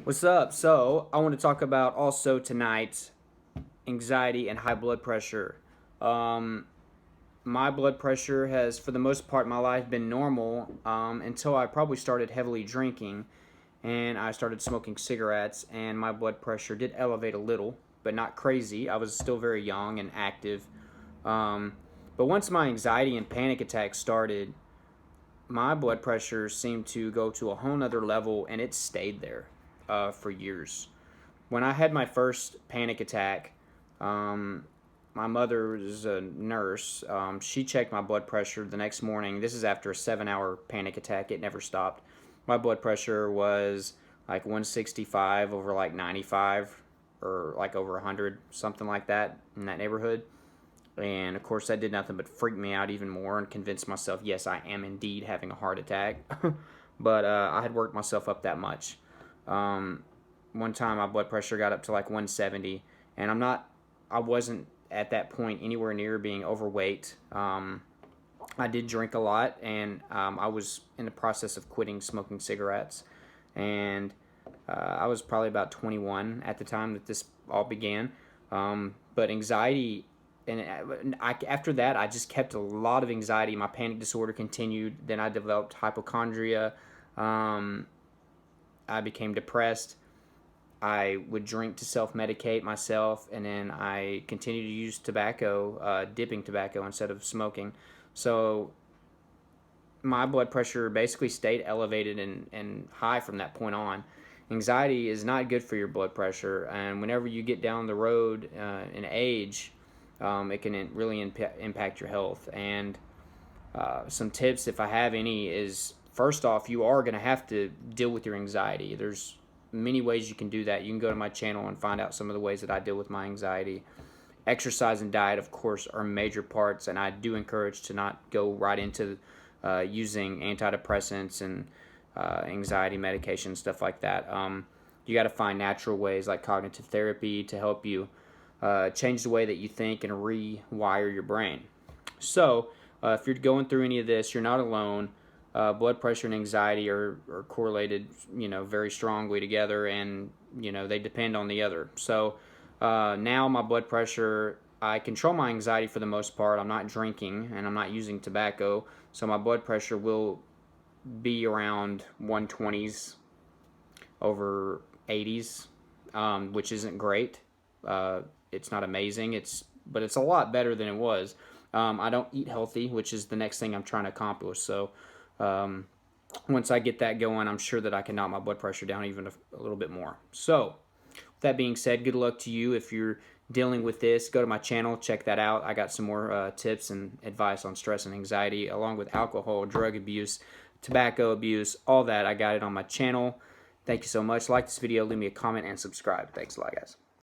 What's up? So, I want to talk about also tonight anxiety and high blood pressure. Um, my blood pressure has, for the most part, in my life been normal until I probably started heavily drinking and I started smoking cigarettes, and my blood pressure did elevate a little, but not crazy. I was still very young and active. Um, but once my anxiety and panic attacks started, my blood pressure seemed to go to a whole nother level and it stayed there for years. When I had my first panic attack, um, my mother was a nurse. She checked my blood pressure the next morning. This is after a 7 hour panic attack. It never stopped. My blood pressure was like 165 over like 95 or like over 100, something like that in that neighborhood. And of course, that did nothing but freak me out even more and convince myself, yes, I am indeed having a heart attack. But I had worked myself up that much. Um, One time, my blood pressure got up to like 170, and I wasn't at that point anywhere near being overweight. I did drink a lot, and I was in the process of quitting smoking cigarettes. And I was probably about 21 at the time that this all began. But anxiety, and after that, I just kept a lot of anxiety. My panic disorder continued. Then I developed hypochondria. Um, I became depressed. I would drink to self medicate myself, and then I continued to use tobacco, dipping tobacco instead of smoking. So my blood pressure basically stayed elevated and high from that point on. Anxiety is not good for your blood pressure, and whenever you get down the road in age, it can really impact your health. And some tips, if I have any, is first off, you are going to have to deal with your anxiety. There's many ways you can do that. You can go to my channel and find out some of the ways that I deal with my anxiety. Exercise and diet, of course, are major parts, and I do encourage to not go right into using antidepressants and anxiety medication, stuff like that. You got to find natural ways like cognitive therapy to help you change the way that you think and rewire your brain. So, if you're going through any of this, you're not alone. Blood pressure and anxiety are correlated, very strongly together, and they depend on the other. So now my blood pressure, I control my anxiety for the most part. I'm not drinking and I'm not using tobacco, so my blood pressure will be around 120s over 80s, which isn't great. It's not amazing. But it's a lot better than it was. I don't eat healthy, which is the next thing I'm trying to accomplish. So um, once I get that going, I'm sure that I can knock my blood pressure down even a little bit more. So with that being said, good luck to you if you're dealing with this. Go to my channel, check that out. I got some more tips and advice on stress and anxiety, along with alcohol, drug abuse, tobacco abuse, all that. I got it on my channel. Thank you so much. Like this video, leave me a comment, and subscribe. Thanks a lot, guys.